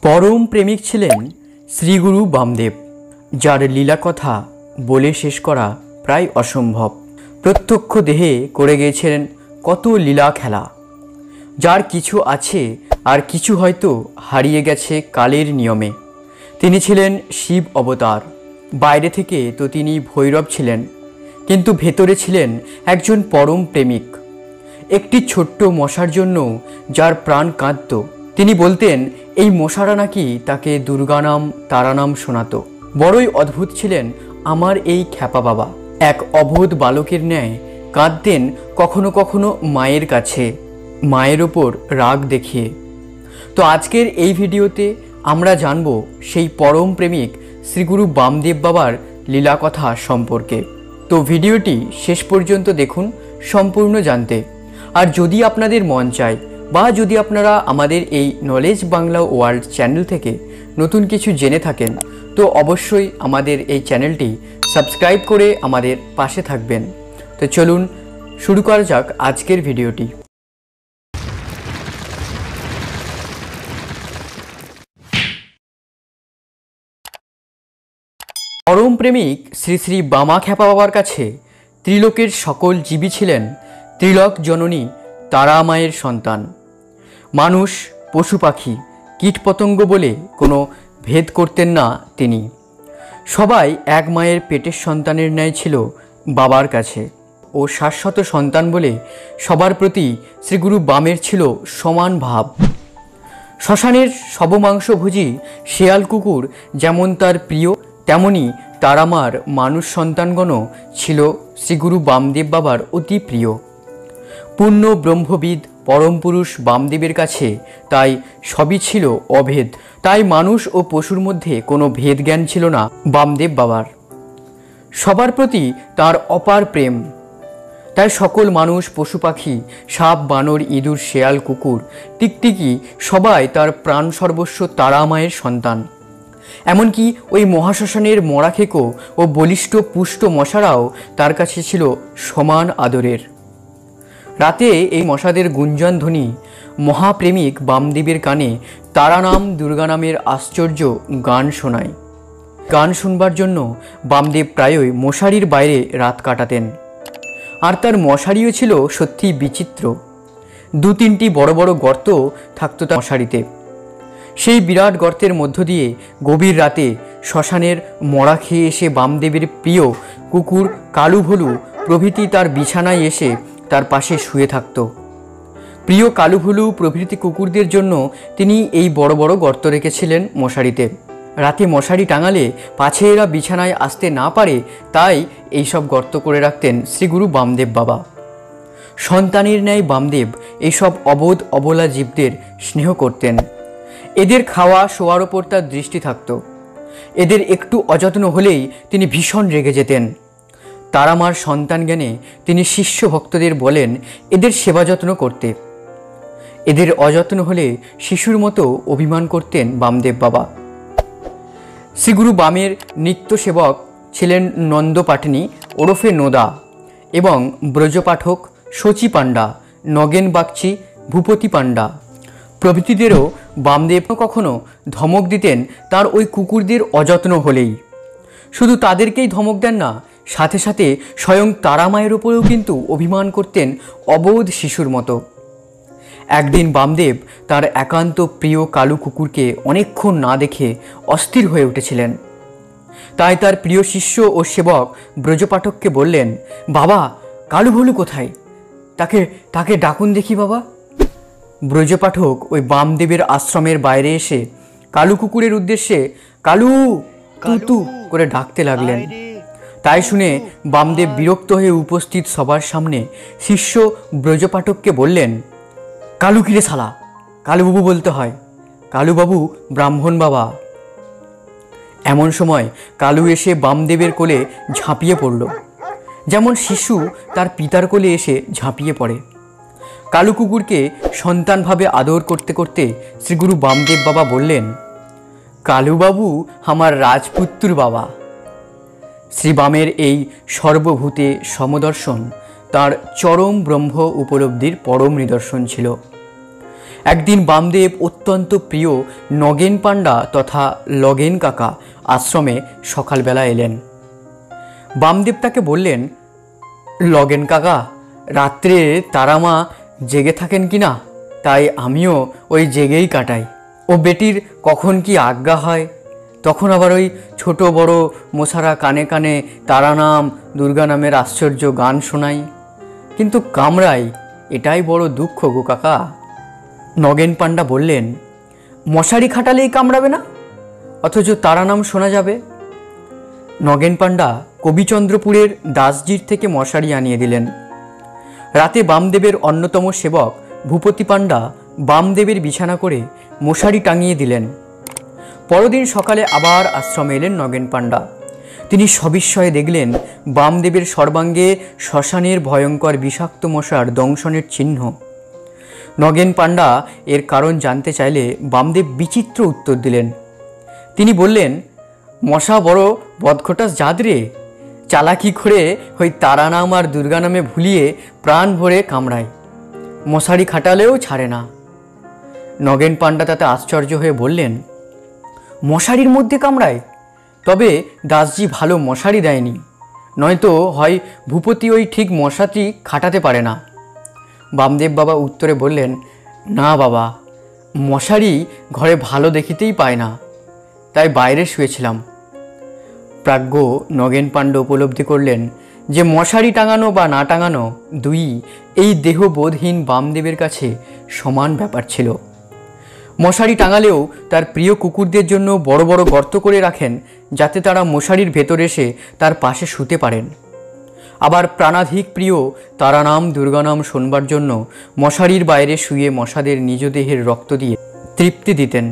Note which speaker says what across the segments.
Speaker 1: परम प्रेमिक छिलेन श्रीगुरु बामदेव, जार लीला कथा बोले शेष करा प्राय असम्भव। प्रत्यक्ष देहे करे गिয়েছিলেন কত লীলা খেলা, যার কিছু আছে আর কিছু হয়তো হারিয়ে গেছে কালের নিয়মে। তিনি ছিলেন শিব অবতার। বাইরে থেকে তো তিনি ভৈরব ছিলেন, কিন্তু ভেতরে ছিলেন একজন পরম প্রেমিক। একটি ছোট্ট মশার জন্য যার প্রাণ কাঁদত, তিনি বলতেন এই মশারা নাকি তাকে দুর্গা নাম তারা নাম শোনাতো। বড়ই অদ্ভুত ছিলেন আমার এই খ্যাপা বাবা। এক অবোধ বালকের ন্যায় কাঁদতেন কখনো কখনো মায়ের কাছে, মায়ের ওপর রাগ দেখিয়ে। তো আজকের এই ভিডিওতে আমরা জানব সেই পরম প্রেমিক শ্রীগুরু বামদেব বাবার লীলা কথা সম্পর্কে। তো ভিডিওটি শেষ পর্যন্ত দেখুন সম্পূর্ণ জানতে। আর যদি আপনাদের মন চায় বা যদি আপনারা আমাদের এই নলেজ বাংলা ওয়ার্ল্ড চ্যানেল থেকে নতুন কিছু জেনে থাকেন, তো অবশ্যই আমাদের এই চ্যানেলটি সাবস্ক্রাইব করে আমাদের পাশে থাকবেন। তো চলুন শুরু করা যাক আজকের ভিডিওটি। পরম প্রেমিক শ্রী শ্রী বামা খ্যাপা বাবার কাছে ত্রিলোকের সকল জীবী ছিলেন ত্রিলোক জননী তারা মায়ের সন্তান। মানুষ, পশু পাখি, কীটপতঙ্গ বলে কোনো ভেদ করতেন না তিনি। সবাই এক মায়ের পেটের সন্তানের ন্যায় ছিল বাবার কাছে, ও শাশ্বত সন্তান বলে সবার প্রতি শ্রীগুরু বামের ছিল সমান ভাব। শ্মশানের সবমাংসভোজী শেয়াল কুকুর যেমন তার প্রিয়, তেমনি তারামার মানুষ সন্তানগণও ছিল শ্রীগুরু বামদেব বাবার অতি প্রিয়। পূর্ণ ব্রহ্মবিদ পরম পুরুষ বামদেবের কাছে তাই সবই ছিল অভেদ। তাই মানুষ ও পশুর মধ্যে কোনো ভেদ জ্ঞান ছিল না বামদেব বাবার। সবার প্রতি তার অপার প্রেম। তাই সকল মানুষ, পশু পাখি, সাপ, বানর, ইঁদুর, শেয়াল, কুকুর, টিকটিকি সবাই তার প্রাণ সর্বস্ব তারা মায়ের সন্তান। এমনকি ওই মহাশ্মশানের মরাখেকো ও বলিষ্ঠ পুষ্ট মশারাও তার কাছে ছিল সমান আদরের। রাতে এই মশাদের গুঞ্জন ধ্বনি মহাপ্রেমিক বামদেবের কানে তারা নাম দুর্গা নামের আশ্চর্য গান শোনায়। গান শুনবার জন্য বামদেব প্রায়ই মশারির বাইরে রাত কাটাতেন। আর তার মশারিও ছিল সত্যি বিচিত্র। 2-3টি বড় বড় গর্ত থাকতো তার মশারিতে। সেই বিরাট গর্তের মধ্য দিয়ে গভীর রাতে শ্মশানের মরা খেয়ে এসে বামদেবের প্রিয় কুকুর কালু ভলু প্রভৃতি তার বিছানায় এসে তার পাশে শুয়ে থাকত। প্রিয় কালু ভলু প্রভৃতি কুকুরদের জন্য তিনি এই বড় বড় গর্ত রেখেছিলেন মশারিতে। রাতে মশারি টাঙালে পাছে এরা বিছানায় আসতে না পারে, তাই এইসব গর্ত করে রাখতেন শ্রীগুরু বামদেব বাবা। সন্তানের ন্যায় বামদেব এইসব অবোধ অবলা জীবদের স্নেহ করতেন। এদের খাওয়া শোয়ার ওপর তার দৃষ্টি থাকত। এদের একটু অযত্ন হলেই তিনি ভীষণ রেগে যেতেন। তারামার সন্তান জ্ঞানে তিনি শিষ্য ভক্তদের বলেন এদের সেবা যত্ন করতে। এদের অযত্ন হলে শিশুর মতো অভিমান করতেন বামদেব বাবা। শ্রীগুরু বামের নিত্য সেবক ছিলেন নন্দপাটনি ওরফে নোদা এবং ব্রজপাঠক শচী পাণ্ডা, নগেন বাগচি, ভূপতি পাণ্ডা প্রভৃতিদেরও বামদেব কখনো ধমক দিতেন তার ওই কুকুরদের অযত্ন হলেই। শুধু তাদেরকেই ধমক দেন না, সাথে সাথে স্বয়ং তারা মায়ের ওপরেও কিন্তু অভিমান করতেন অবোধ শিশুর মতো। একদিন বামদেব তার একান্ত প্রিয় কালু কুকুরকে অনেকক্ষণ না দেখে অস্থির হয়ে উঠেছিলেন। তাই তার প্রিয় শিষ্য ও সেবক ব্রজপাঠককে বললেন, বাবা, কালু ভলু কোথায়? তাকে ডাকুন দেখি বাবা। ব্রজপাঠক ওই বামদেবের আশ্রমের বাইরে এসে কালু কুকুরের উদ্দেশ্যে কালু তুতু করে ডাকতে লাগলেন। তাই শুনে বামদেব বিরক্ত হয়ে উপস্থিত সবার সামনে শিষ্য ব্রজপাঠককে বললেন, কালু কিরে শালা, কালুবাবু বলতে হয়, কালুবাবু ব্রাহ্মণ বাবা। এমন সময় কালু এসে বামদেবের কোলে ঝাঁপিয়ে পড়ল, যেমন শিশু তার পিতার কোলে এসে ঝাঁপিয়ে পড়ে। কালু কুকুরকে সন্তানভাবে আদর করতে করতে শ্রীগুরু বামদেব বাবা বললেন, কালুবাবু আমার রাজপুত্র বাবা। শ্রী বামের এই সর্বভূতে সমদর্শন তার চরম ব্রহ্ম উপলব্ধির পরম নিদর্শন ছিল। একদিন বামদেব অত্যন্ত প্রিয় নগেন পাণ্ডা তথা লগেন কাকা আশ্রমে সকালবেলা এলেন। বামদেব তাকে বললেন, লগেন কাকা, রাত্রে তারামা জেগে থাকেন কি না, তাই আমিও ওই জেগেই কাটাই। ও বেটির কখন কি আজ্ঞা হয়, তখন আবার ওই ছোট বড় মশারা কানে কানে তারা নাম দুর্গা নামের আশ্চর্য গান শোনাই, কিন্তু কামড়াই, এটাই বড় দুঃখ গো কাকা। নগেন পাণ্ডা বললেন, মশারি খাটালেই কামড়াবে না, অথচ তারা নাম শোনা যাবে। নগেন পাণ্ডা কবিচন্দ্রপুরের দাসজির থেকে মশারি আনিয়ে দিলেন। রাতে বামদেবের অন্যতম সেবক ভূপতি পাণ্ডা বামদেবের বিছানা করে মশারি টাঙিয়ে দিলেন। পরদিন সকালে আবার আশ্রমে এলেন নগেন পাণ্ডা। তিনি সবিস্ময়ে দেখলেন বামদেবের সর্বাঙ্গে শ্মশানের ভয়ঙ্কর বিষাক্ত মশার দংশনের চিহ্ন। নগেন পাণ্ডা এর কারণ জানতে চাইলে বামদেব বিচিত্র উত্তর দিলেন। তিনি বললেন, মশা বড় বদখটাস জাত রে, চালাকি করে ওই তারা নাম আর দুর্গা নামে ভুলিয়ে প্রাণ ভরে কামড়ায়, মশারি খাটালেও ছাড়ে না। নগেন পাণ্ডা তাতে আশ্চর্য হয়ে বললেন, মশারির মধ্যে কামড়ায়? তবে দাসজি ভালো মশারি দেয়নি, নয়তো হয় ভূপতি ওই ঠিক মশাটি খাটাতে পারে না। বামদেব বাবা উত্তরে বললেন, না বাবা, মশারি ঘরে ভালো দেখিতেই পায় না, তাই বাইরে শুয়েছিলাম। প্রাজ্ঞ নগেন পাণ্ডা উপলব্ধি করলেন যে মশারি টাঙানো বা না টাঙানো দুই এই দেহবোধহীন বামদেবের কাছে সমান ব্যাপার ছিল। মশারি টাঙালেও তার প্রিয় কুকুরদের জন্য বড় বড় গর্ত করে রাখেন, যাতে তারা মশারির ভেতর এসে তার পাশে শুতে পারেন। আবার প্রাণাধিক প্রিয় তারা নাম দুর্গা নাম শোনবার জন্য মশারির বাইরে শুয়ে মশাদের নিজ দেহের রক্ত দিয়ে তৃপ্তি দিতেন।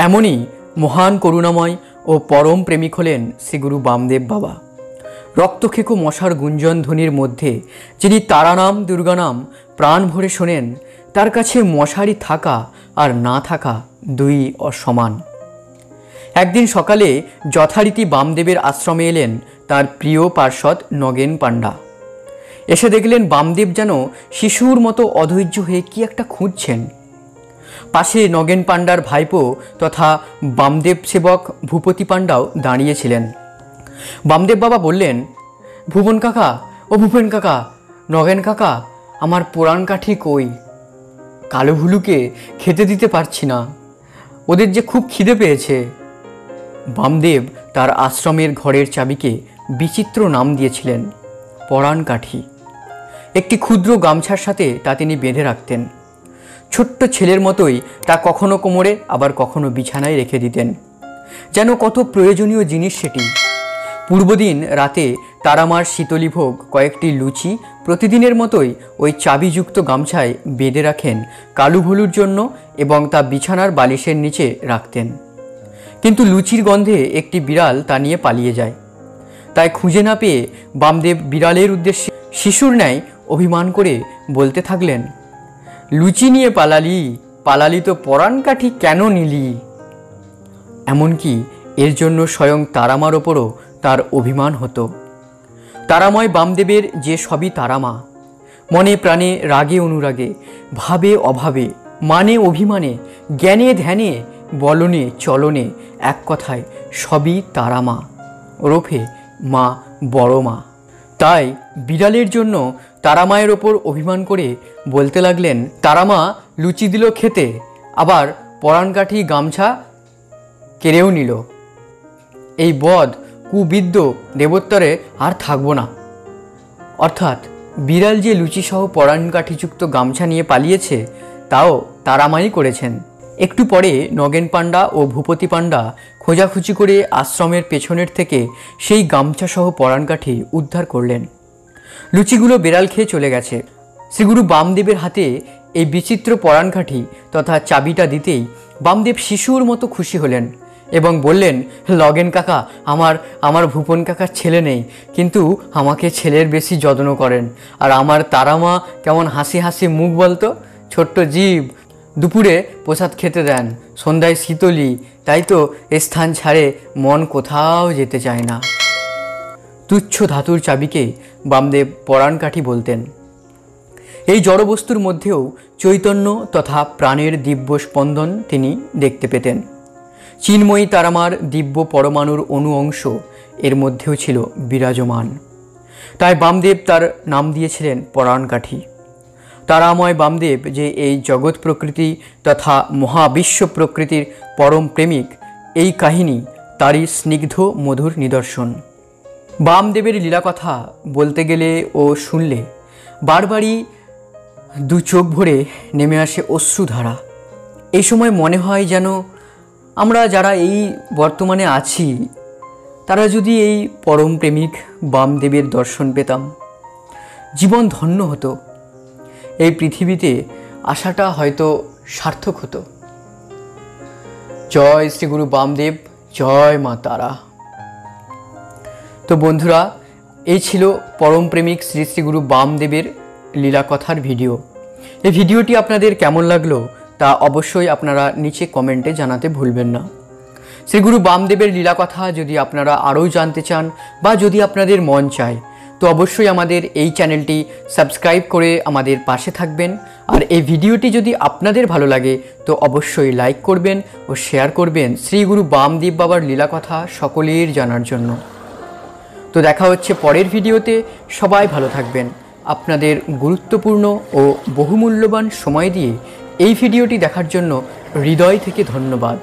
Speaker 1: এমনই মহান করুণাময় ও পরম প্রেমিক হলেন শ্রীগুরু বামদেব বাবা। রক্তখেকো মশার গুঞ্জন ধ্বনির মধ্যে যিনি তারা নাম দুর্গা নাম প্রাণ ভরে শোনেন, তার কাছে মশারি থাকা আর না থাকা দুই অসমান। একদিন সকালে যথারীতি বামদেবের আশ্রমে এলেন তার প্রিয় পার্ষদ নগেন পাণ্ডা। এসে দেখলেন বামদেব যেন শিশুর মতো অধৈর্য হয়ে কি একটা খুঁজছেন। পাশে নগেন পাণ্ডার ভাইপো তথা বামদেব সেবক ভূপতি পাণ্ডাও দাঁড়িয়েছিলেন। বামদেব বাবা বললেন, ভুবন কাকা, ও ভূপেন কাকা, নগেন কাকা, আমার পোড়ান কাঠি কই? কালো ভুলুকে খেতে দিতে পারছি না, ওদের যে খুব খিদে পেয়েছে। বামদেব তার আশ্রমের ঘরের চাবিকে বিচিত্র নাম দিয়েছিলেন পরাণ কাঠি। একটি ক্ষুদ্র গামছার সাথে তা তিনি বেঁধে রাখতেন। ছোট্ট ছেলের মতোই তা কখনো কোমরে আবার কখনো বিছানায় রেখে দিতেন, যেন কত প্রয়োজনীয় জিনিস সেটি। পূর্বদিন রাতে তারামার শীতলীভোগ কয়েকটি লুচি প্রতিদিনের মতোই ওই চাবিযুক্ত গামছায় বেঁধে রাখেন কালু ভুলুর জন্য এবং তা বিছানার বালিশের নিচে রাখতেন। কিন্তু লুচির গন্ধে একটি বিড়াল তা নিয়ে পালিয়ে যায়। তাই খুঁজে না পেয়ে বামদেব বিড়ালের উদ্দেশ্যে শিশুর ন্যায় অভিমান করে বলতে থাকলেন, লুচি নিয়ে পালালি তো পরাণ কাঠি কেন নিলি? এমনকি এর জন্য স্বয়ং তারামার ওপরও তার অভিমান হতো। তারাময় বামদেবের যে সবই তারামা, মনে প্রাণে রাগে অনুরাগে, ভাবে অভাবে, মানে অভিমানে, জ্ঞানে ধ্যানে, বলনে চলনে, এক কথায় সবই তারামা ওরফে মা বড় মা। তাই বিড়ালের জন্য তারামায়ের ওপর অভিমান করে বলতে লাগলেন, তারামা লুচি দিল খেতে, আবার পরাণ কাঠি গামছা কেড়েও নিল। এই বদ কুবিদ্য দেবোত্তরে আর থাকবো না। অর্থাৎ বিড়াল যে লুচিসহ পরাণ কাঠিযুক্ত গামছা নিয়ে পালিয়েছে তাও তারামাই করেছেন। একটু পরে নগেন পাণ্ডা ও ভূপতি পাণ্ডা খোঁজাখুঁজি করে আশ্রমের পেছনের থেকে সেই গামছাসহ পরাণ কাঠি উদ্ধার করলেন। লুচিগুলো বেড়াল খেয়ে চলে গেছে। শ্রীগুরু বামদেবের হাতে এই বিচিত্র পরাণ কাঠি তথা চাবিটা দিতেই বামদেব শিশুর মতো খুশি হলেন এবং বললেন, লগেন কাকা, আমার ভূপন কাকার ছেলে নেই, কিন্তু আমাকে ছেলের বেশি যত্ন করেন। আর আমার তারামা কেমন হাসি হাসি মুখ বলতো, ছোট্ট জীব, দুপুরে প্রসাদ খেতে দেন, সন্ধ্যায় শীতলি, তাই তো এ স্থান ছাড়ে মন কোথাও যেতে চায় না। তুচ্ছ ধাতুর চাবিকে বামদেব পরাণ কাঠি বলতেন। এই জড়বস্তুর মধ্যেও চৈতন্য তথা প্রাণের দিব্য স্পন্দন তিনি দেখতে পেতেন। চিন্ময়ী তারামার দিব্য পরমাণুর অণু অংশ এর মধ্যেও ছিল বিরাজমান। তাই বামদেব তার নাম দিয়েছিলেন পরাণকাঠি। তারাময় বামদেব যে এই জগৎ প্রকৃতি তথা মহাবিশ্ব প্রকৃতির পরম প্রেমিক, এই কাহিনী তারই স্নিগ্ধ মধুর নিদর্শন। বামদেবের লীলাকথা বলতে গেলে ও শুনলে বারবারই দু চোখ ভরে নেমে আসে অশ্রুধারা। এই সময় মনে হয় যেন আমরা যারা এই বর্তমানে আছি তারা যদি এই পরম প্রেমিক বামদেবের দর্শন পেতাম, জীবন ধন্য হতো, এই পৃথিবীতে আসাটা হয়তো সার্থক হতো। জয় শ্রী গুরু বামদেব, জয় মা তারা। তো বন্ধুরা, এই ছিল পরম প্রেমিক শ্রী শ্রী গুরু বামদেবের লীলাকথার ভিডিও। এই ভিডিওটি আপনাদের কেমন লাগলো তা অবশ্যই আপনারা নিচে কমেন্টে জানাতে ভুলবেন না। শ্রী গুরু বামদেবের লীলাকথা যদি আপনারা আরও জানতে চান বা যদি আপনাদের মন চায় তো অবশ্যই আমাদের এই চ্যানেলটি সাবস্ক্রাইব করে আমাদের পাশে থাকবেন। আর এই ভিডিওটি যদি আপনাদের ভালো লাগে তো অবশ্যই লাইক করবেন ও শেয়ার করবেন শ্রী গুরু বামদেব বাবার লীলাকথা সকলের জানার জন্য। তো দেখা হচ্ছে পরের ভিডিওতে। সবাই ভালো থাকবেন। আপনাদের গুরুত্বপূর্ণ ও বহুমূল্যবান সময় দিয়ে এই ভিডিওটি দেখার জন্য হৃদয় থেকে ধন্যবাদ।